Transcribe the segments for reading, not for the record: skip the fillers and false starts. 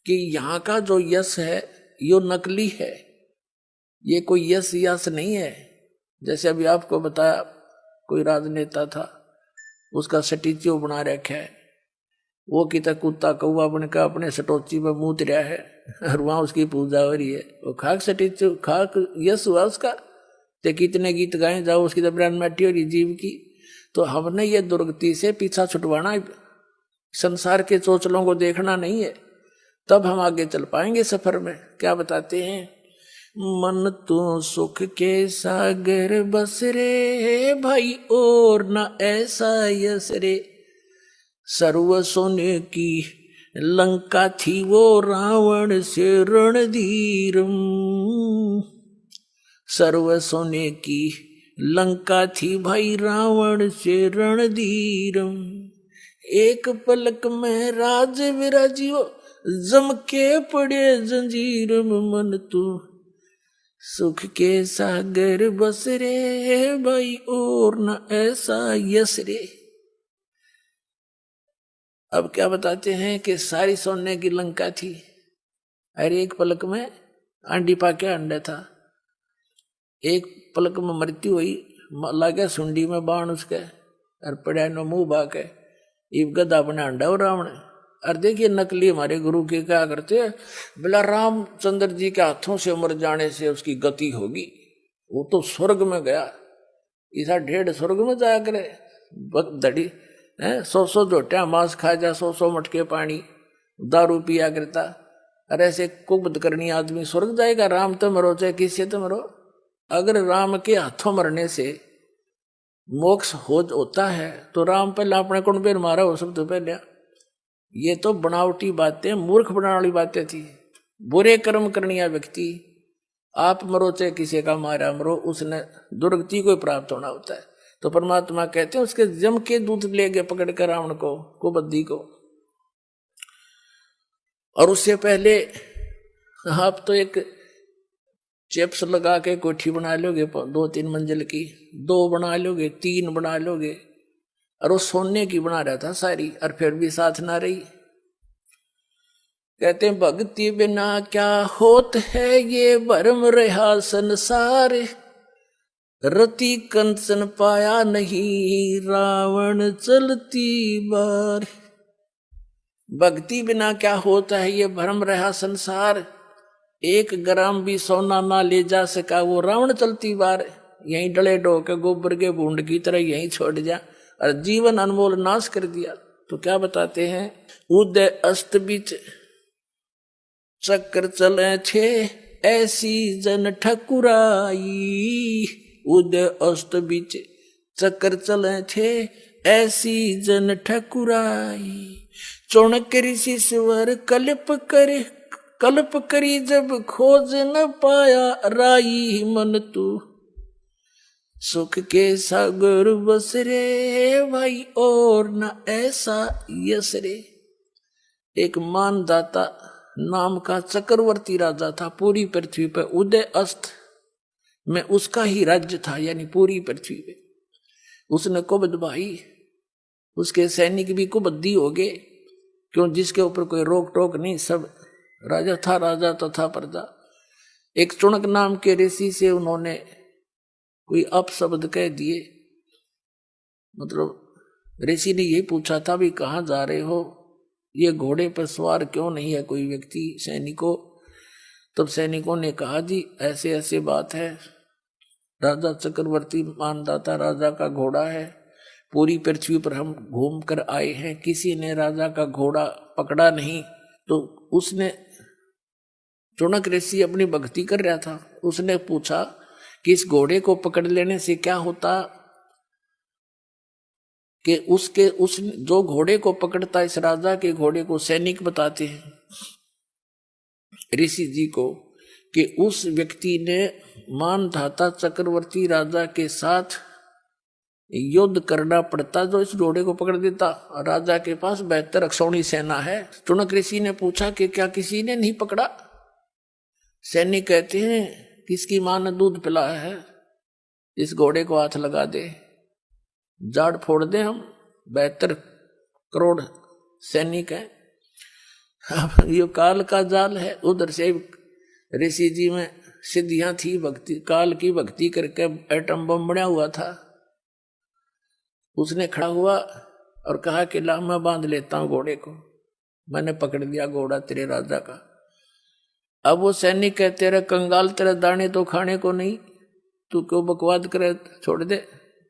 कि यहाँ का जो यश है यो नकली है, ये कोई यश नहीं है। जैसे अभी आपको बताया कोई राजनेता था, उसका स्टैच्यू बना रखा है, वो कितना कुत्ता कौवा बनकर अपने सटोची में मूत रहा है और वहां उसकी पूजा हो रही है। वो खाक स्टैच्यू, खाक यश हुआ उसका, ते कितने गीत गाए जाओ, उसकी तो ब्रांड मैटी हो रही जीव की। तो हमने ये दुर्गति से पीछा छुटवाना, संसार के चोचलों को देखना नहीं है, तब हम आगे चल पाएंगे सफर में। क्या बताते हैं, मन तो सुख के सागर बस रे भाई और न ऐसा यस रे, सर्व सोने की लंका थी वो रावण से रणधीरम, सर्व सोने की लंका थी भाई रावण से रणधीरम, एक पलक में राज विराजियो जम के पड़े जंजीर में, मन तू सुख के सागर बस रे भाई और न ऐसा यस रे। अब क्या बताते हैं कि सारी सोने की लंका थी, अरे एक पलक में अंडी पाके अंडा था, एक पलक में मृत्यु हुई, लागे सुंडी में बाण उसके और पड़ा नो मुंह बाके इब गदा बने अंडा और रावण। और देखिए नकली हमारे गुरु के क्या करते हैं, बोला रामचंद्र जी के हाथों से मर जाने से उसकी गति होगी, वो तो स्वर्ग में गया, ऐसा 1.5 स्वर्ग में जाया करे, धड़ी है 100 झोटिया मांस खा जा, 100 मटके पानी दारू पिया करता, अरे ऐसे कुबद करनी आदमी स्वर्ग जाएगा। राम तो मरो चाहे किससे तो मरो, अगर राम के हाथों मरने से मोक्ष होता है तो राम पहले अपने कौन पेड़ मारा हो सब तो पहले। ये तो बनावटी बातें, मूर्ख बनाने वाली बातें थी। बुरे कर्म करनिया व्यक्ति, आप मरो चाहे किसी का मारा मरो, उसने दुर्गति को प्राप्त होना होता है। तो परमात्मा कहते हैं उसके जम के दूध ले गए पकड़ कर रावण को, कुबद्दी को। और उससे पहले आप तो एक चिप्स लगा के कोठी बना लोगे 2-3 मंजिल की, 2 बना लोगे, 3 बना लोगे, और वो सोने की बना रहा था सारी, और फिर भी साथ ना रही। कहते हैं भक्ति बिना क्या होत है ये भरम रहा संसार, रति कंचन पाया नहीं रावण चलती बार। भक्ति बिना क्या होता है ये भरम रहा संसार, 1 ग्राम भी सोना ना ले जा सका वो रावण चलती बार। यहीं डले डो के गोबर के बूंद की तरह यहीं छोड़ जा, और जीवन अनमोल नाश कर दिया। तो क्या बताते हैं, उदय अस्त बीच चक्कर चले थे ऐसी जन ठकुराई, उदय अस्त बीच चक्कर चले थे ऐसी जन ठकुराई, चौणक ऋषि स्वर कल्प करी जब खोज न पाया राई, मन तू सुख के सागर बस रे भाई और न ऐसा यस रे। एक मानदाता नाम का चक्रवर्ती राजा था पूरी पृथ्वी पर, उदय अस्त में उसका ही राज्य था, यानी पूरी पृथ्वी पे। उसने कुबद भाई, उसके सैनिक भी कुबद्दी हो गए, क्यों जिसके ऊपर कोई रोक टोक नहीं, सब राजा था, राजा तो था प्रजा। एक चुणक नाम के ऋषि से उन्होंने कोई अपशब्द कह दिए, मतलब ऋषि ने यही पूछा था भी कहाँ जा रहे हो, ये घोड़े पर सवार क्यों नहीं है कोई व्यक्ति सैनिकों। तब सैनिकों ने कहा जी ऐसे ऐसे बात है, राजा चक्रवर्ती मानदाता राजा का घोड़ा है, पूरी पृथ्वी पर हम घूम कर आए हैं, किसी ने राजा का घोड़ा पकड़ा नहीं। तो उसने, चुणक ऋषि अपनी भक्ति कर रहा था, उसने पूछा कि इस घोड़े को पकड़ लेने से क्या होता, कि उस जो घोड़े को पकड़ता इस राजा के घोड़े को सैनिक बताते हैं ऋषि जी को, कि उस व्यक्ति ने मानधाता चक्रवर्ती राजा के साथ युद्ध करना पड़ता जो इस घोड़े को पकड़ देता। राजा के पास 72 अक्षौणी सेना है। चुणक ऋषि ने पूछा कि क्या किसी ने नहीं पकड़ा। सैनिक कहते हैं किसकी मां ने दूध पिलाया है, इस घोड़े को हाथ लगा दे, जाड़ फोड़ दे हम, 72 करोड़ सैनिक हैं। अब ये काल का जाल है। उधर से ऋषि जी में सिद्धियां थी, भक्ति काल की भक्ति करके एटम बम बना हुआ था। उसने खड़ा हुआ और कहा कि ला मैं बांध लेता हूं घोड़े को, मैंने पकड़ लिया घोड़ा तेरे राजा का। अब वो सैनिक कहते रहे कंगाल तेरे दाने तो खाने को नहीं, तू क्यों बकवाद करे, छोड़ दे,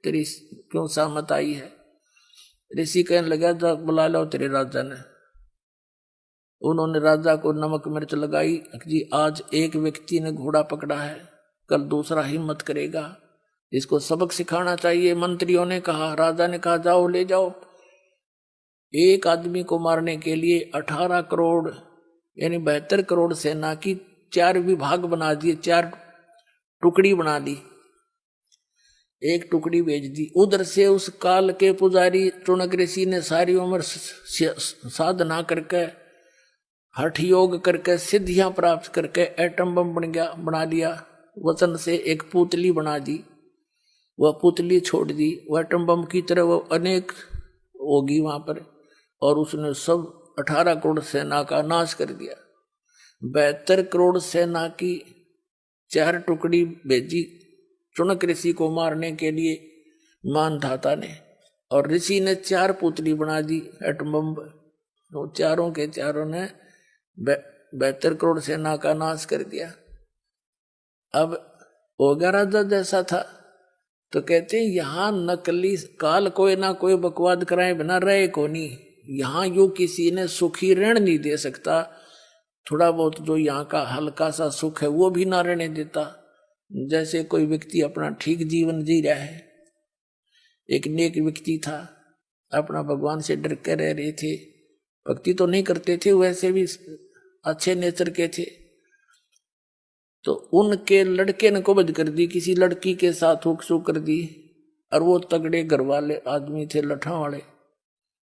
तेरी क्यों सहमत आई है। ऋषि कहने लगा जा बुला लो तेरे राजा ने। उन्होंने राजा को नमक मिर्च लगाई, जी आज एक व्यक्ति ने घोड़ा पकड़ा है, कल दूसरा हिम्मत करेगा, इसको सबक सिखाना चाहिए। मंत्रियों ने कहा, राजा ने कहा जाओ ले जाओ। एक आदमी को मारने के लिए 18 करोड़ यानी 72 करोड़ सेना की 4 विभाग बना दिए, 4 टुकड़ी बना दी, एक टुकड़ी भेज दी। उधर से उस काल के पुजारी चुनक ऋषि ने सारी उम्र साधना करके हठ योग करके सिद्धियां प्राप्त करके एटम बम बना लिया। वचन से एक पुतली बना दी, वह पुतली छोड़ दी, वह एटम बम की तरह वो अनेक होगी वहां पर, और उसने सब 18 करोड़ सेना का नाश कर दिया। 72 करोड़ सेना की 4 टुकड़ी भेजी चुनक ऋषि को मारने के लिए मानधाता ने, और ऋषि ने 4 पुतली बना दी एटम बम। तो चारों के चारों ने 72 करोड़ सेना का नाश कर दिया। अब होगा राजा जैसा था। तो कहते हैं यहां नकली काल कोई ना कोई बकवाद कराए बिना रहे को नहीं। यहां यू किसी ने सुखी ऋण नहीं दे सकता, थोड़ा बहुत जो यहाँ का हल्का सा सुख है वो भी ना रहने देता। जैसे कोई व्यक्ति अपना ठीक जीवन जी रहा है, एक नेक व्यक्ति था, अपना भगवान से डर के रह रहे थे, भक्ति तो नहीं करते थे, वैसे भी अच्छे नेचर के थे। तो उनके लड़के ने कब्ज कर दी, किसी लड़की के साथ हुक सुक कर दी, और वो तगड़े घर वाले आदमी थे, लठा वाले।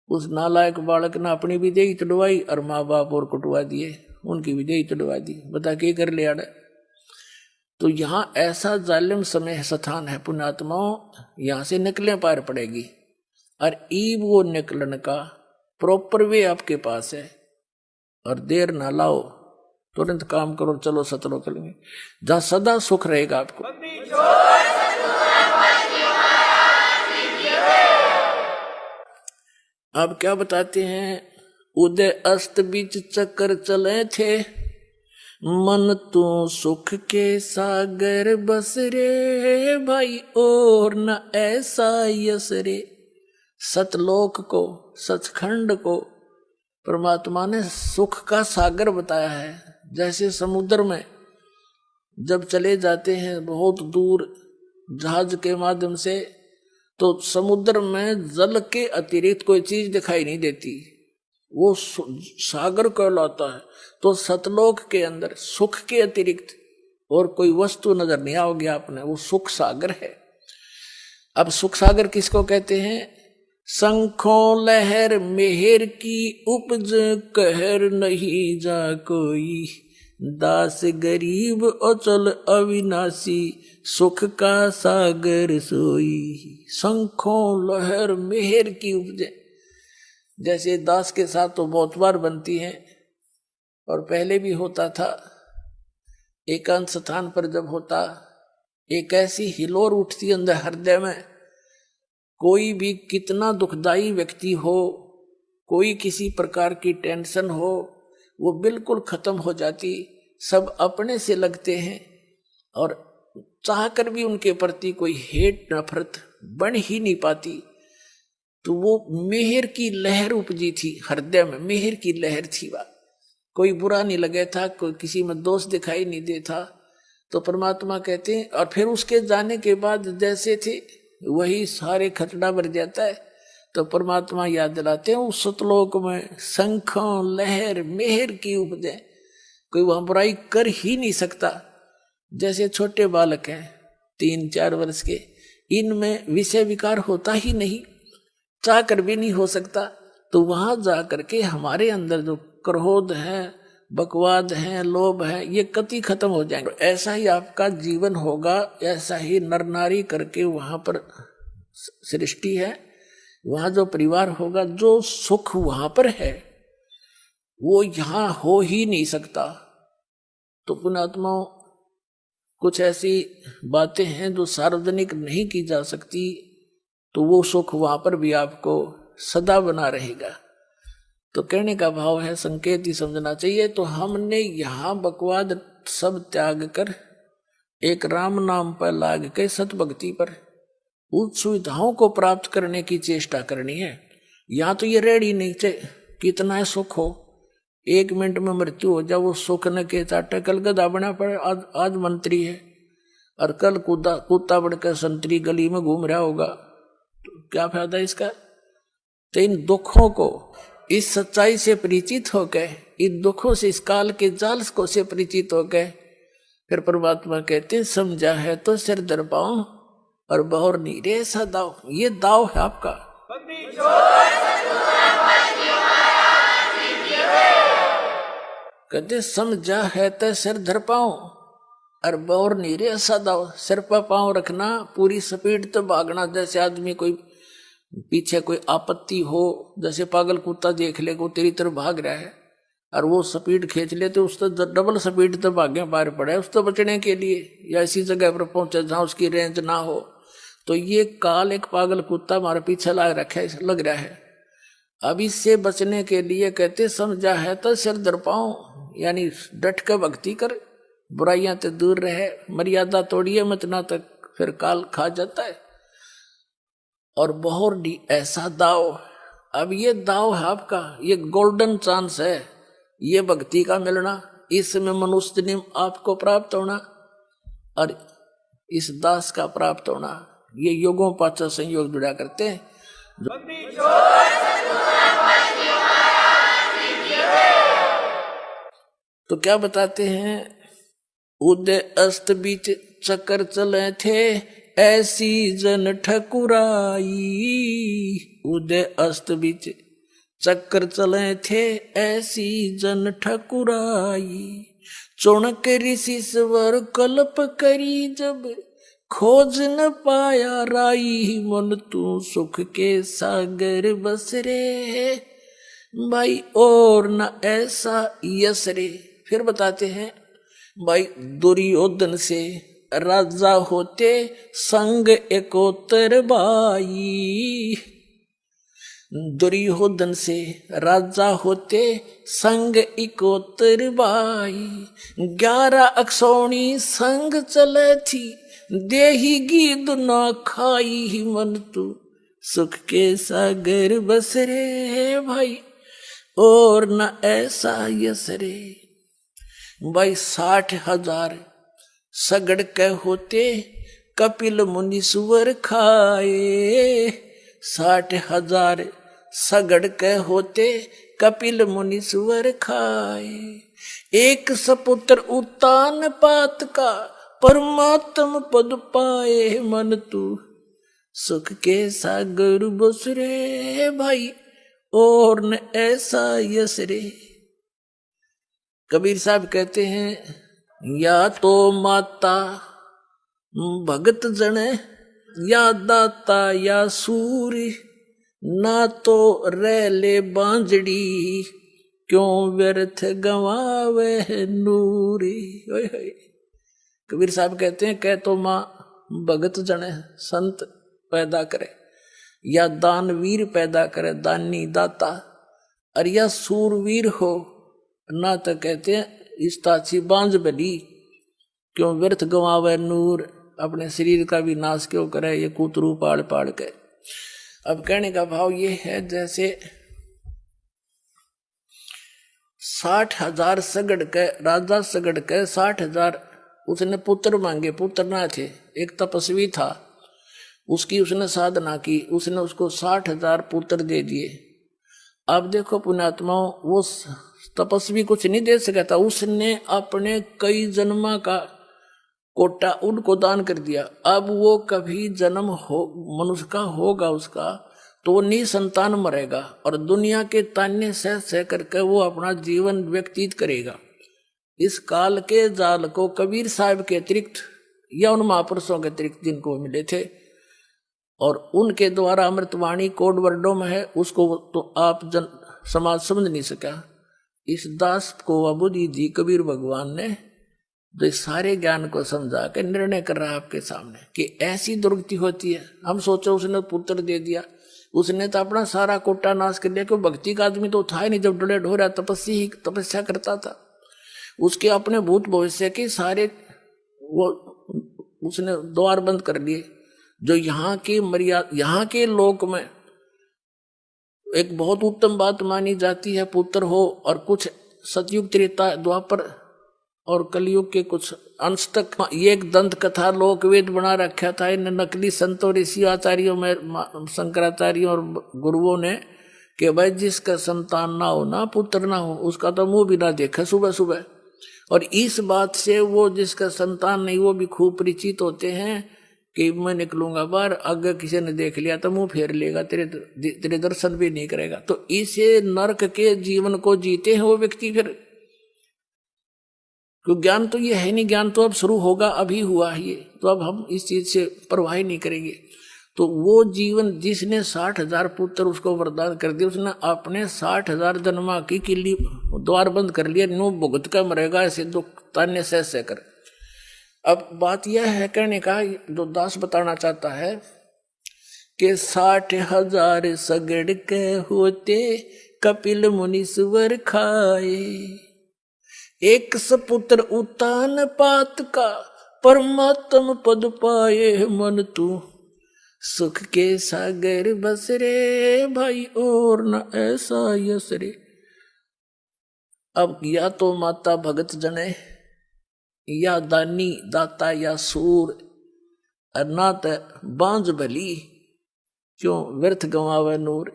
उस नालायक बालक ने अपनी भी देही तड़वाई और माँ बाप और कुटवा दिए, उनकी भी देही तड़वा दी। बता के कर लिया। तो यहाँ ऐसा जालिम समय स्थान है पुण्यात्माओं, यहाँ से निकले पार पड़ेगी। और ईब वो निकलन का प्रॉपर वे आपके पास है, और देर ना लाओ, तुरंत काम करो, चलो सतलो करेंगे, जहां सदा सुख रहेगा आपको। अब क्या बताते हैं, उदय अस्त बीच चक्कर चले थे, मन तू सुख के सागर बस रे भाई, और न ऐसा यस रे। सतलोक को, सचखंड को परमात्मा ने सुख का सागर बताया है। जैसे समुद्र में जब चले जाते हैं बहुत दूर जहाज के माध्यम से, तो समुद्र में जल के अतिरिक्त कोई चीज दिखाई नहीं देती, वो सागर कहलाता है। तो सतलोक के अंदर सुख के अतिरिक्त और कोई वस्तु नजर नहीं आओगे आपने, वो सुख सागर है। अब सुख सागर किसको कहते हैं? शंखों लहर मेहर की उपज, कहर नहीं जा कोई, दास गरीब अचल अविनाशी, सुख का सागर सोई। शंखों लहर मेहर की उपजे, जैसे दास के साथ तो बहुत बार बनती है, और पहले भी होता था। एकांत स्थान पर जब होता, एक ऐसी हिलोर उठती अंदर हृदय में, कोई भी कितना दुखदाई व्यक्ति हो, कोई किसी प्रकार की टेंशन हो, वो बिल्कुल खत्म हो जाती। सब अपने से लगते हैं, और चाहकर भी उनके प्रति कोई हेट नफरत बन ही नहीं पाती। तो वो मेहर की लहर उपजी थी हृदय में, मेहर की लहर थी। वह कोई बुरा नहीं लगे था, कोई किसी में दोष दिखाई नहीं देता। तो परमात्मा कहते हैं, और फिर उसके जाने के बाद जैसे थे वही सारे खचड़ा भर जाता है। तो परमात्मा याद दिलाते हैं, उस सतलोक में शंखों लहर मेहर की उपजे, कोई वहां बुराई कर ही नहीं सकता। जैसे छोटे बालक हैं 3-4 वर्ष के, इनमें विषय विकार होता ही नहीं, चाह कर भी नहीं हो सकता। तो वहां जा करके हमारे अंदर जो क्रोध है, बकवाद है, लोभ है, ये कति खत्म हो जाएंगे। ऐसा ही आपका जीवन होगा, ऐसा ही नर नारी करके वहां पर सृष्टि है, वहां जो परिवार होगा, जो सुख वहां पर है, वो यहां हो ही नहीं सकता। तो पुण्यात्माओं, कुछ ऐसी बातें हैं जो सार्वजनिक नहीं की जा सकती, तो वो सुख वहां पर भी आपको सदा बना रहेगा। तो कहने का भाव है, संकेत ही समझना चाहिए। तो हमने यहां बकवाद सब त्याग कर एक राम नाम पर लाग के सतभक्ति पर उस सुविधाओं को प्राप्त करने की चेष्टा करनी है। यहाँ तो ये रेडी नहीं चाहिए कितना सुख हो, 1 मिनट में मृत्यु हो जाए, वो सुख न के चाटे। कल गधा बना पड़े, आज मंत्री है, और कल कुत्ता बनकर संतरी गली में घूम रहा होगा, तो क्या फायदा इसका। तो इन दुखों को, इस सच्चाई से परिचित होकर, इन दुखों से, इस काल के जाल को से परिचित होकर, फिर परमात्मा कहते समझा है तो सिर दर पाऊं और बहुर नीरे ऐसा दाव। ये दाव है आपका। कहते समझा है तो सिर धर पाऊं और बहुर नीरे ऐसा दाव। सिर पर पांव रखना, पूरी स्पीड तो भागना। जैसे आदमी कोई पीछे कोई आपत्ति हो, जैसे पागल कुत्ता देख ले को तेरी तरफ भाग रहा है और वो स्पीड खींच ले, तो उस तो डबल स्पीड तो भागे पार पड़े उस तो बचने के लिए, या ऐसी जगह पर पहुंचे जहां उसकी रेंज ना हो। तो ये काल एक पागल कुत्ता हमारे पीछे लग रहा है। अब इससे बचने के लिए कहते समझा है तो सिर दर पाऊं, यानी डट के भक्ति कर, बुराइयां तो दूर रहे, मर्यादा तोड़िए मत, ना तक फिर काल खा जाता है। और बहुत ऐसा दाव, अब ये दाव है आपका, ये गोल्डन चांस है, ये भक्ति का मिलना, इसमें मनुष्य जन्म आपको प्राप्त होना और इस दास का प्राप्त होना। ये योगों पाचा संयोग जुड़ा करते हैं। तो क्या बताते हैं, उदय अस्त बीच चक्कर चले थे, ऐसी जन ठकुराई। उदय अस्त बीच चक्कर चले थे, ऐसी जन ठकुराई। चुणक ऋषि स्वर कल्प करी, जब खोज न पाया राई। मन तू सुख के सागर बस रे, भाई और न ऐसा यस रे। फिर बताते हैं, भाई दुर्योधन से राजा होते संग एकोतर भाई। दुर्योधन से राजा होते संग इकोतर भाई। 11 अक्षौणी संग चले थी, देही गीद न खाई। मन तू सुख के सागर बस रे, भाई और न ऐसा यस रे। भाई 60,000 सगड़ के होते, कपिल मुनि सुवर खाए। 60,000 सगड़ के होते, कपिल मुनि सुवर खाए। एक सपुत्र उत्तान पात का, परमात्म पद पाए। मन तू सुख के सागर बस रे, भाई और न ऐसा यस रे। कबीर साहब कहते हैं, या तो माता भगत जन, या दाता या सूरी, ना तो रह ले बांजड़ी, क्यों व्यर्थ गवावे नूरी। कबीर साहब कहते हैं, कह तो माँ भगत जन संत पैदा करे, या दानवीर पैदा करे, दानी दाता, और या सूरवीर हो, ना तो कहते हैं इस ताची बांझ बली, क्यों व्यर्थ गवावे नूर, अपने शरीर का भी नाश क्यों करे ये कूतरू पाड़ पाड़ के। अब कहने का भाव ये है, जैसे 60,000 सगड़ के, राजा सगड़ के 60,000 उसने पुत्र मांगे, पुत्र ना थे। एक तपस्वी था, उसकी उसने साधना की, उसने उसको 60,000 पुत्र दे दिए। अब देखो पुण्यात्माओं, वो तपस्वी कुछ नहीं दे सका था, उसने अपने कई जन्मा का कोटा उनको दान कर दिया। अब वो कभी जन्म हो मनुष्य का होगा उसका, तो वो निसंतान मरेगा और दुनिया के ताने सह सह करके वो अपना जीवन व्यतीत करेगा। इस काल के जाल को कबीर साहब के अतिरिक्त या उन महापुरुषों के अतिरिक्त जिनको मिले थे और उनके द्वारा अमृतवाणी कोड वर्डों में है, उसको तो आप समाज समझ नहीं सका। इस दास को बुद्धि दी कबीर भगवान ने, तो सारे ज्ञान को समझा के निर्णय कर रहा है आपके सामने कि ऐसी दुर्गति होती है। हम सोचो उसने पुत्र दे दिया, उसने तो अपना सारा कोटा नाश कर लिया, क्यों भक्ति का आदमी तो था ही नहीं, जब डले ढोरा तपस्या करता था। उसके अपने भूत भविष्य के सारे वो उसने द्वार बंद कर लिए। जो यहाँ की मर्यादा, यहाँ के लोक में एक बहुत उत्तम बात मानी जाती है पुत्र हो, और कुछ सतयुग त्रेता द्वापर और कलयुग के कुछ अंश तक ये एक दंत कथा लोक वेद बना रखा था इन नकली संतों ऋषि आचार्यों में, शंकराचार्यों और गुरुओं ने, कि भाई जिसका संतान ना हो ना पुत्र ना हो उसका तो मुंह भी ना देखे सुबह सुबह। और इस बात से वो जिसका संतान नहीं वो भी खूब परिचित होते हैं कि मैं निकलूंगा बाहर, अगर किसी ने देख लिया तो मुंह फेर लेगा, तेरे दर्शन भी नहीं करेगा। तो इसे नरक के जीवन को जीते हैं वो व्यक्ति फिर, क्योंकि ज्ञान तो ये है नहीं, ज्ञान तो अब शुरू होगा, अभी हुआ है ये, तो अब हम इस चीज से परवाह ही नहीं करेंगे। तो वो जीवन जिसने 60,000 पुत्र उसको वरदान कर दिया, उसने अपने 60,000 जन्मा की किल्ली द्वार बंद कर लिया, नो भुगत का मरेगा ऐसे दुख तान्य सह कर। अब बात यह है कहने का, जो दास बताना चाहता है कि 60,000 सगड़ के होते कपिल मुनीश्वर खाए, एक सपुत्र उतान पात का परमात्म पद पाए, मन तू सुख के सागर बस रे भाई और न ऐसा यस रे। अब या तो माता भगत जने, या दानी दाता, या सूर, ना तो बांझ भली क्यों व्यर्थ गंवावे नूर।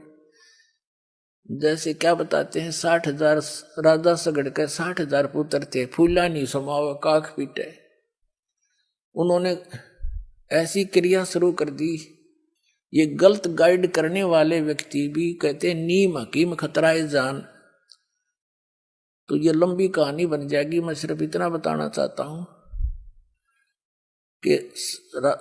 जैसे क्या बताते हैं, 60,000 राजा सगड़ के 60,000 पुत्र थे, फूला नहीं समावे काख पीटे। उन्होंने ऐसी क्रिया शुरू कर दी, ये गलत गाइड करने वाले व्यक्ति भी कहते हैं नीम हकीम खतराए जान। तो ये लंबी कहानी बन जाएगी, मैं सिर्फ इतना बताना चाहता हूं कि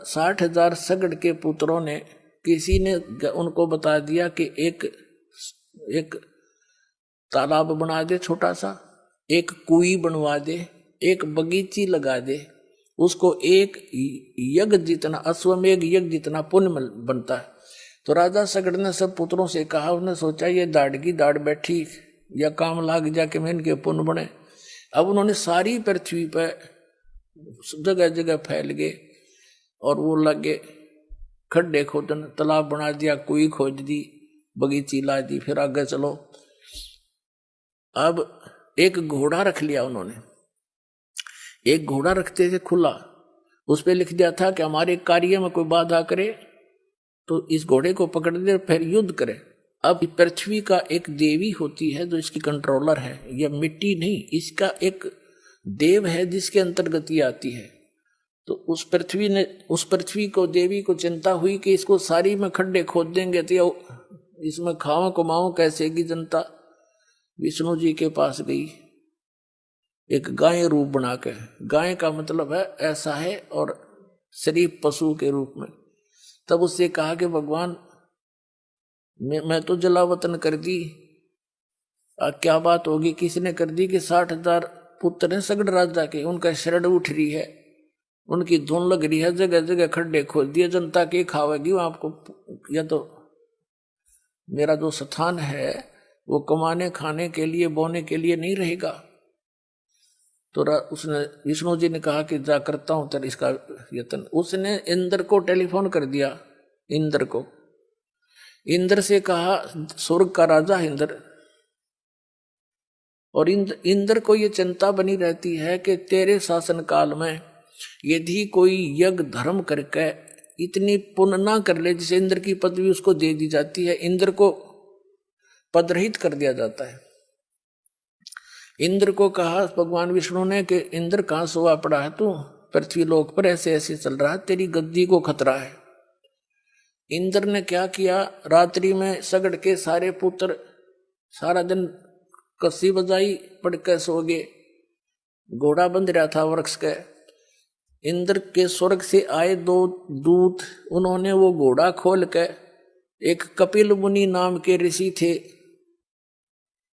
60,000 सगड़ के पुत्रों ने, किसी ने उनको बता दिया कि एक तालाब बना दे छोटा सा, एक कुई बनवा दे, एक बगीची लगा दे, उसको एक यज्ञ जितना, अश्वमेघ यज्ञ जितना पुण्य बनता है। तो राजा सगड़ ने सब पुत्रों से कहा, उसने सोचा ये दाढ़ की दाढ़ बैठी या काम लाग जाके मैं इनके पुण्य बने। अब उन्होंने सारी पृथ्वी पर जगह जगह फैल गए और वो लगे खड्डे खोदन, तालाब बना दिया, कुई खोद दी, बगीची ला दी, फिर आगे चलो। अब एक घोड़ा रख लिया उन्होंने, एक घोड़ा रखते थे खुला, उस पे लिख दिया था कि हमारे कार्य में कोई बाधा करे तो इस घोड़े को पकड़ दे फिर युद्ध करे। अब पृथ्वी का एक देवी होती है जो इसकी कंट्रोलर है, यह मिट्टी नहीं, इसका एक देव है जिसके अंतर्गत ये आती है। तो उस पृथ्वी को देवी को चिंता हुई कि इसको सारी में खड्डे खोद देंगे तो इसमें खाओ कमाओ कैसे की जनता। विष्णु जी के पास गई एक गाय रूप बना के, गाय का मतलब है ऐसा है, और शरीफ पशु के रूप में। तब उससे कहा कि भगवान मैं तो जलावतन कर दी, क्या बात होगी, किसने कर दी कि 60,000 पुत्र हैं सगड़ राजा के, उनका शरण उठ रही है, उनकी धुन लग रही है, जगह जगह खड्डे खोद दिए, जनता के खावेगी आपको। या तो मेरा जो स्थान है वो कमाने खाने के लिए बोने के लिए नहीं रहेगा। तो उसने विष्णु जी ने कहा कि जा करता हूं तेरे इसका यत्न। उसने इंद्र को टेलीफोन कर दिया, इंद्र को, इंद्र से कहा, स्वर्ग का राजा इंद्र, और इंद्र को ये चिंता बनी रहती है कि तेरे शासन काल में यदि कोई यज्ञ धर्म करके इतनी पुण्य ना कर ले जिसे इंद्र की पदवी उसको दे दी जाती है, इंद्र को पदरहित कर दिया जाता है। इंद्र को कहा भगवान विष्णु ने कि इंद्र कहाँ सोया पड़ा है तू, पृथ्वी लोक पर ऐसे ऐसे चल रहा है, तेरी गद्दी को खतरा है। इंद्र ने क्या किया, रात्रि में सगड़ के सारे पुत्र सारा दिन कस्सी बजाई, पड़ के सो गए, घोड़ा बंध रहा था वृक्ष के। इंद्र के स्वर्ग से आए 2 दूत, उन्होंने वो घोड़ा खोल के, एक कपिल मुनि नाम के ऋषि थे,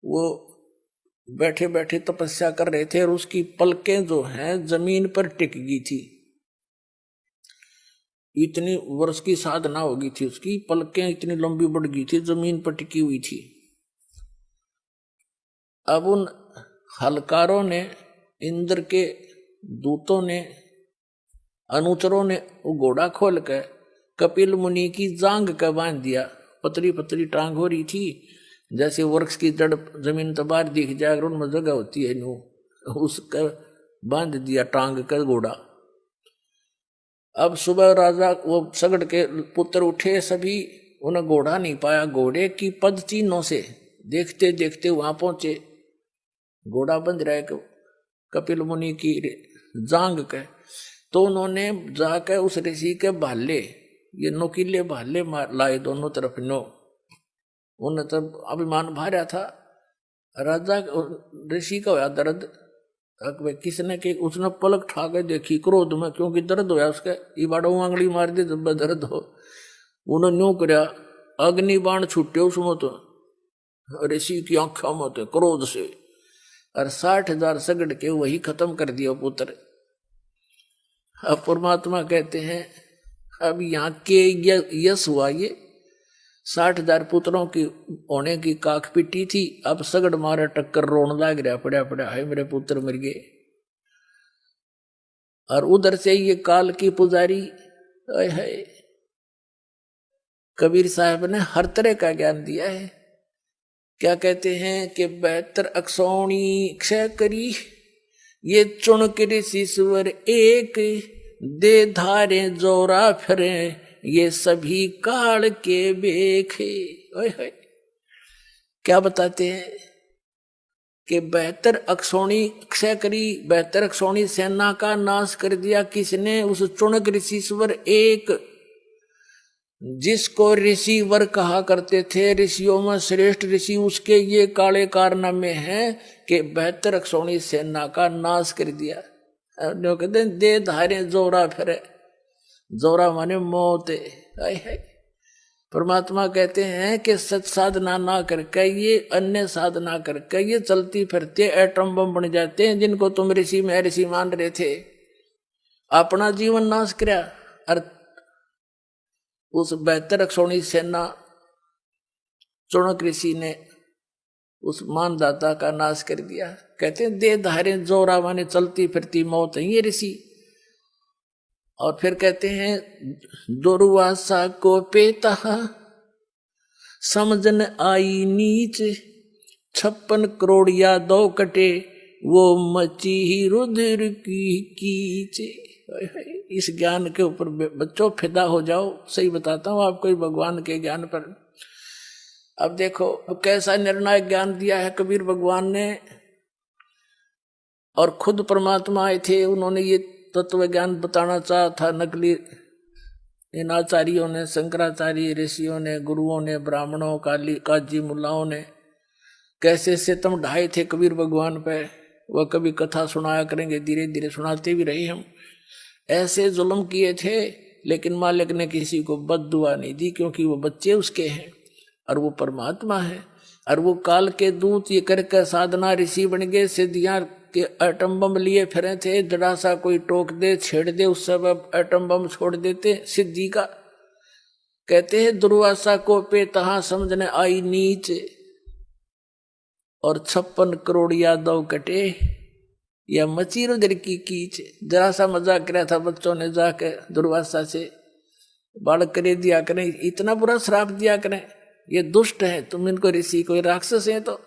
वो बैठे बैठे तपस्या कर रहे थे और उसकी पलकें जो हैं जमीन पर टिक गई थी। इतनी वर्ष की साधना हो गई थी, उसकी पलकें इतनी लंबी बढ़ गई थी, जमीन पर टिकी हुई थी। अब उन हलकारों ने, इंद्र के दूतों ने, अनुचरों ने वो घोड़ा खोल कर कपिल मुनि की जांग का बांध दिया। पतली पतली टांग हो रही थी, जैसे वृक्ष की जड़ जमीन तबार दिख जाए, उनमें जगह होती है नो, उसका बांध दिया टांग का घोड़ा। अब सुबह राजा वो सगड़ के पुत्र उठे, सभी उन्हें घोड़ा नहीं पाया। घोड़े की पद चिन्हों से देखते देखते वहां पहुंचे, घोड़ा बंध रहा है कपिल मुनि की जांग के। तो उन्होंने जाकर उस ऋषि के भाले, ये नोकीले भाले लाए दोनों तरफ नो। उन्हें तब अभिमान भार्या था। राजा ऋषि का होया दर्द, किसने के उसने पलक ठा के देखी क्रोध में, क्योंकि दर्द होया उसके, ये बाड़ो आंगली मार दे जब दर्द हो। उन्होंने न्यू करया, अग्नि बाण छूटे उसमें तो ऋषि की आंखों में तो क्रोध से, और 60,000 सगड़ के वही खत्म कर दिया पुत्र। अब परमात्मा कहते हैं अब यहाँ के यश हुआ, ये 60,000 पुत्रों की होने की काख पिटी थी, अब सगड़ मारे टक्कर रोन लाग रहा, पड़ा पड़ा है मेरे पुत्र मर गए। और उधर से ये काल की पुजारी है, कबीर साहब ने हर तरह का ज्ञान दिया है। क्या कहते हैं कि 72 अक्षौणी क्षय करी, ये चुन के ऋषिश्वर एक, दे धारे जोरा फिरे, ये सभी काल के बेखे। ओए होए, क्या बताते हैं कि 72 अक्षौणी क्षय करी, 72 अक्षौणी सेना का नाश कर दिया किसने? उस चुनक ऋषिश्वर एक, जिसको ऋषि वर कहा करते थे, ऋषियों में श्रेष्ठ ऋषि, उसके ये काले कारनामे हैं कि 72 अक्षौणी सेना का नाश कर दिया। जो कहते हैं दे धारे जोरा फिरे, जोरा माने मौत है। परमात्मा कहते हैं कि सच साधना ना करके, ये अन्य साधना करके ये चलती फिरते एटम बम बन जाते हैं, जिनको तुम ऋषि में ऋषि मान रहे थे, अपना जीवन नाश किया। और उस 72 अक्षौणी सेना चुनक ऋषि ने उस मानदाता का नाश कर दिया। कहते हैं दे धारे जोरा माने चलती फिरती मौत है ये ऋषि। और फिर कहते हैं दुर्वासा को पेता समझन आई नीच, 56 करोड़ यादव कटे, वो मची ही रुद्र की कीच। इस ज्ञान के ऊपर बच्चों फिदा हो जाओ। सही बताता हूं आपको भगवान के ज्ञान पर। अब देखो कैसा निर्णायक ज्ञान दिया है कबीर भगवान ने, और खुद परमात्मा आए थे, उन्होंने ये तत्व ज्ञान बताना चाहा था। नकली इन आचार्यों ने, शंकराचार्य ऋषियों ने, गुरुओं ने, ब्राह्मणों, काजी मुल्लाओं ने कैसे सितम ढाए थे कबीर भगवान पे। वह कभी कथा सुनाया करेंगे, धीरे धीरे सुनाते भी रहे हम। ऐसे जुल्म किए थे, लेकिन मालिक ने किसी को बद्दुआ नहीं दी, क्योंकि वो बच्चे उसके हैं और वो परमात्मा है। और वो काल के दूत ये करके साधना ऋषि बन गए, सिद्धियां के एटम बम लिए फिरे थे। जरा सा कोई टोक दे, छेड़ दे, उस सब एटम बम छोड़ देते सिद्धि का। कहते हैं दुर्वासा को पे तहां समझने आई नीच, और 56 करोड़ यादव कटे, या मची रुद्र की कीच। जरा सा मजाक किया था बच्चों ने जाके दुर्वासा से, बालक करे दिया करें, इतना बुरा श्राप दिया करें, ये दुष्ट है, तुम इनको ऋषि कोई राक्षस है, तो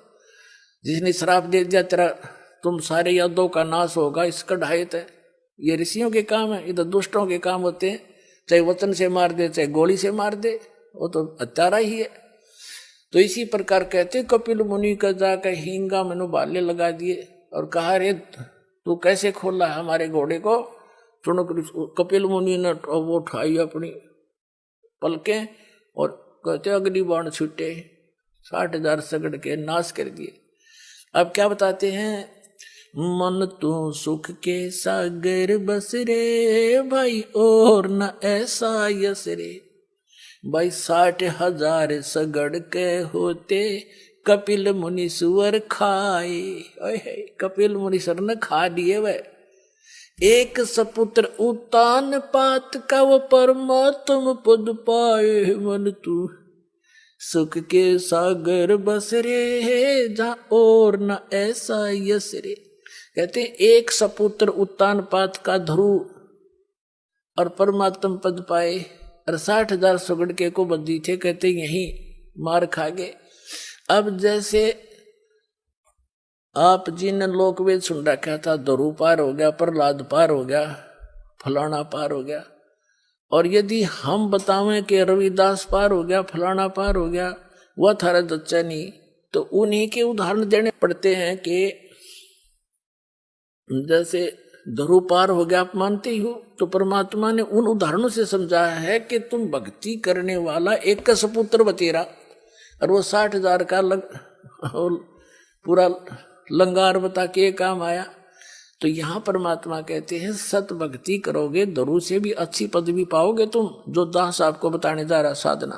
जिसने श्राप दे दिया तेरा तुम सारे यादव का नाश होगा, इसका ढायत है। ये ऋषियों के काम है, ये तो दुष्टों के काम होते हैं। चाहे वचन से मार दे, चाहे गोली से मार दे, वो तो हत्यारा ही है। तो इसी प्रकार कहते कपिल मुनि का जाकर हींगा मनु भाले लगा दिए और कहा रे तू कैसे खोला हमारे घोड़े को। कपिल मुनि ने वो उठाई अपनी पलकें और कहते अग्नि बाण छूटे, 60,000 सगड़ के नाश कर दिए। अब क्या बताते हैं, मन तू सुख के सागर बस रे भाई, और न ऐसा यस रे भाई। 60,000 सगड़ के होते कपिल मुनीश्वर खाए। ओए कपिल मुनीश्वर ने खा लिए वह। एक सपुत्र उतान पात का वो परमात्म पद पाए मन तू। सुख के सागर बस रे जहां और न ऐसा यस रे। कहते एक सपुत्र उत्तान पात का ध्रुव और परमात्म पद पाए और 60,000 सुगड़ के को बंदी थे। कहते यही मार खा गए। अब जैसे आप जी ने लोकवेद सुन रखा था, ध्रुव पार हो गया, प्रहलाद पार हो गया, फलाना पार हो गया। और यदि हम बतावें कि रविदास पार हो गया, फलाना पार हो गया, वह थारा दच्चा नहीं, तो उन्हीं के उदाहरण देने पड़ते हैं कि जैसे ध्रुव पार हो गया आप मानते ही हो, तो परमात्मा ने उन उदाहरणों से समझाया है कि तुम भक्ति करने वाला एक का सपुत्र बतेरा और वो 60,000 का पूरा लंगार बता के काम आया। तो यहाँ परमात्मा कहते हैं सत भक्ति करोगे ध्रुव से भी अच्छी पदवी पाओगे तुम, जो दास आपको बताने जा रहा साधना।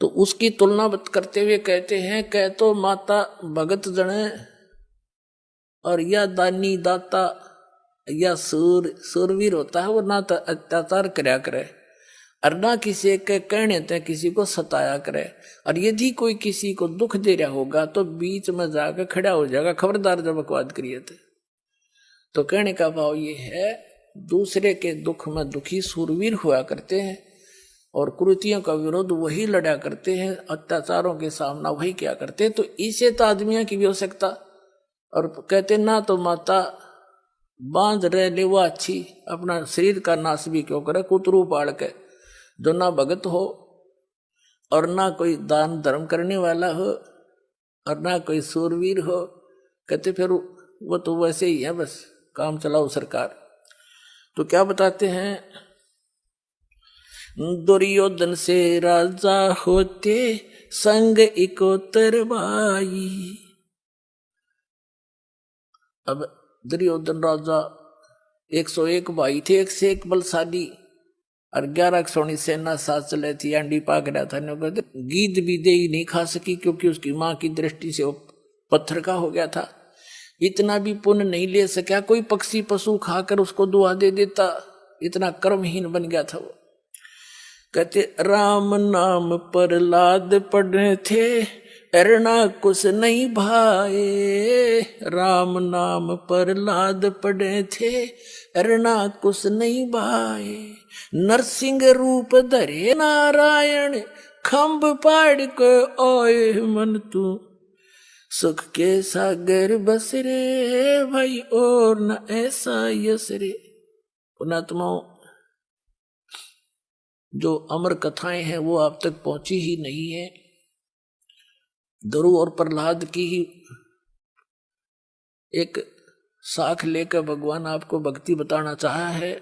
तो उसकी तुलना करते हुए कहते हैं कह तो माता भगत जने और या दानी दाता या सूरवीर होता है, वो ना तो अत्याचार करया करे और ना किसी के कहने ते किसी को सताया करे। और यदि कोई किसी को दुख दे रहा होगा तो बीच में जाकर खड़ा हो जाएगा, खबरदार जब बकवाद करिए थे। तो कहने का भाव ये है दूसरे के दुख में दुखी सूरवीर हुआ करते हैं और कुरीतियों का विरोध वही लड़ा करते हैं, अत्याचारों के सामना वही क्या करते हैं। तो इसे तो आदमियों की भी हो सकता। और कहते ना तो माता बांध रह ले वो अच्छी, अपना शरीर का नाश भी क्यों करे, कुतरू पाड़ के, जो ना भगत हो और ना कोई दान धर्म करने वाला हो और ना कोई सूरवीर हो। कहते फिर वो तो वैसे ही है, बस काम चलाओ सरकार। तो क्या बताते हैं, दुर्योधन से राजा होते संग इकोतर भाई। अब दुर्योधन राजा 101 भाई थे, एक से एक बलशाली, और 11 सोनी सेना साथ चले थी। अंडी पाक रहा था, गीद भी दे ही नहीं खा सकी क्योंकि उसकी मां की दृष्टि से वो पत्थर का हो गया था। इतना भी पुण्य नहीं ले सका, कोई पक्षी पशु खाकर उसको दुआ दे देता, इतना कर्महीन बन गया था वो। कहते राम नाम प्रहलाद पढ़े थे अरना कुछ नहीं भाए। राम नाम प्रहलाद पढ़े थे अरना कुछ नहीं भाए। नरसिंह रूप धरे नारायण खम्भ पाड़ के आए मन तू। सुख के सागर बस रे भाई और न ऐसा यस रे। पुणात्माओं, जो अमर कथाएं हैं वो आप तक पहुंची ही नहीं है। ध्रुव और प्रहलाद की ही एक साख लेकर भगवान आपको भक्ति बताना चाहा है,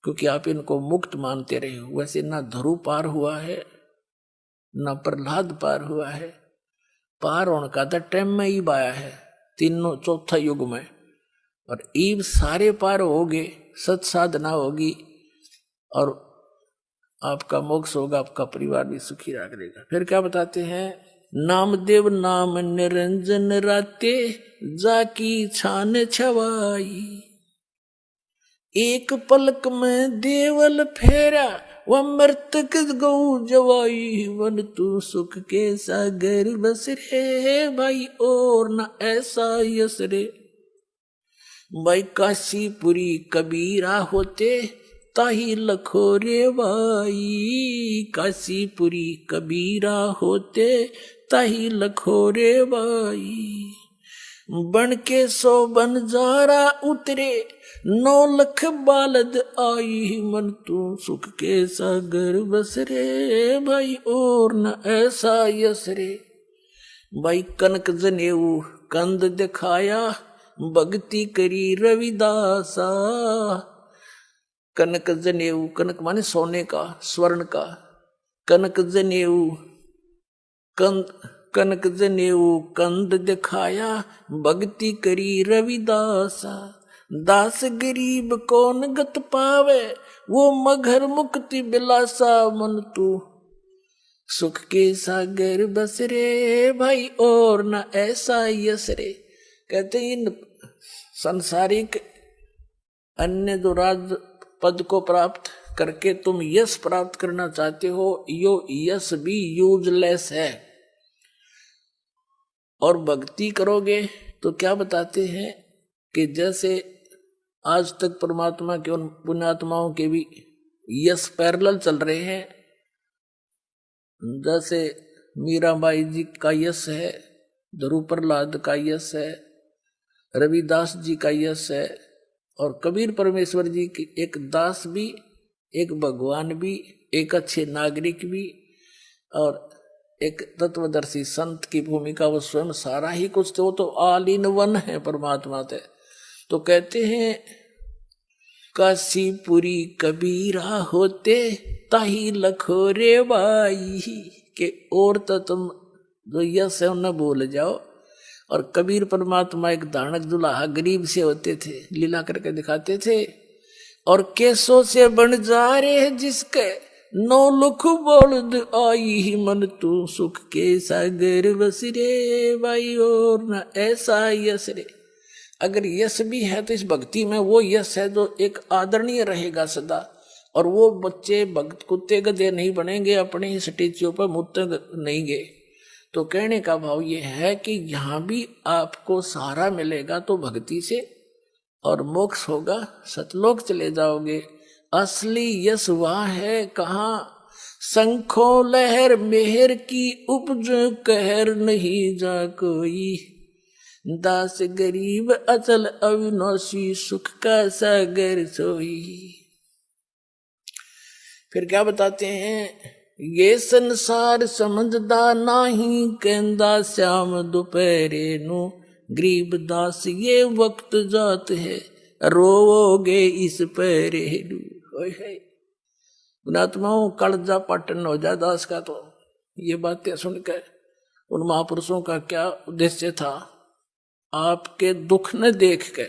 क्योंकि आप इनको मुक्त मानते रहे हो। वैसे ना ध्रुव पार हुआ है ना प्रहलाद पार हुआ है। पार होने का तो टाइम में ही आया है, तीनों चौथा युग में। और ईब सारे पार हो गए, सत साधना होगी और आपका मोक्ष होगा, आपका परिवार भी सुखी रहेगा। फिर क्या बताते हैं, नामदेव नाम निरंजन राते जाकी छान छवाई। एक पलक में देवल फेरा वह मृतक गऊ जवाई। वन तू सुख के सागर बस रे भाई और न ऐसा यस रे। भाई काशीपुरी कबीरा होते ताही लखोरे भाई। काशीपुरी कबीरा होते ताही लखोरे भाई। बन के 100 बनजारा उतरे 9 लाख बालद आई। मन तू सुख के सागर बस रे भाई और न ऐसा यस रे। भाई कनक जनेऊ कंद दिखाया भक्ति करी रविदासा। कनक जनेऊ, कनक माने सोने का, स्वर्ण का। कनक जनेऊ कंद, कनक जनेऊ कंद दिखाया भक्ति करी रविदासा। दास गरीब कौन गत पावे, वो मगर मुक्ति बिलासा मन तू। सुख के सागर बस रे भाई और न ऐसा यस रे। कहते इन संसारिक अन्य जो राज पद को प्राप्त करके तुम यश प्राप्त करना चाहते हो, यो यश भी यूजलेस है। और भक्ति करोगे तो क्या बताते हैं कि जैसे आज तक परमात्मा के उन पुण्यात्माओं के भी यश पैरेलल चल रहे हैं, जैसे मीराबाई जी का यश है, ध्रुव प्रहलाद का यश है, रविदास जी का यश है, और कबीर परमेश्वर जी की एक दास भी, एक भगवान भी, एक अच्छे नागरिक भी, और एक तत्वदर्शी संत की भूमिका, वो स्वयं सारा ही कुछ थे, वो तो ऑल इन वन है परमात्मा थे। तो कहते हैं काशीपुरी कबीरा होते ताही लखो रे बाई, के और तो तुम जो यश है न भूल जाओ। और कबीर परमात्मा एक दानक दुल्हा गरीब से होते थे, लीला करके दिखाते थे। और केसों से बन जा रे जिसके नौ लुख बोलद आई मन तू, सुख के सागर बस रे भाई और न ऐसा यश रे। अगर यश भी है तो इस भक्ति में वो यश है जो एक आदरणीय रहेगा सदा। और वो बच्चे भक्त कुत्ते गधे नहीं बनेंगे, अपने ही स्टेच्यू पर मुत्ते नहीं गए। तो कहने का भाव ये है कि यहाँ भी आपको सहारा मिलेगा तो भक्ति से, और मोक्ष होगा, सतलोक चले जाओगे। असली यश वहाँ है कहाँ, शंखो लहर मेहर की उपज कहर नहीं जा कोई, दास गरीब अचल अविनाशी सुख का सागर सोई। फिर क्या बताते हैं, ये संसार समझदा नाही कहंदा श्याम दोपहरे नु, गरीब दास ये वक्त जात है रोवोगे इस पहरे नु। गुणात्माओं कलजा पाटन हो जाए दास का। तो ये बातें सुनकर उन महापुरुषों का क्या उद्देश्य था, आपके दुख न देख के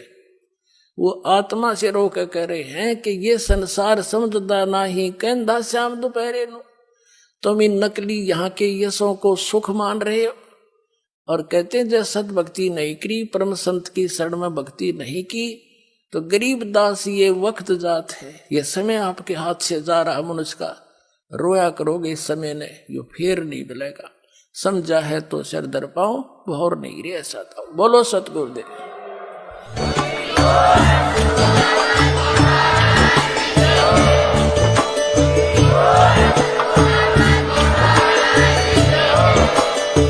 वो आत्मा से रो कर कह रहे हैं कि ये संसार समझदा नाही कहंदा श्याम दोपहरे नु। तुम इन नकली यहाँ के यशों को सुख मान रहे हो, और कहते हैं जब सत भक्ति नहीं करी, परम संत की शरण में भक्ति नहीं की, तो गरीब दास ये वक्त जात है, ये समय आपके हाथ से जा रहा मनुष्य का, रोया करोगे इस समय ने, यो फिर नहीं मिलेगा। समझा है तो सिर दर पाओ, भौर नहीं रे ऐसा था। बोलो सतगुरुदेव।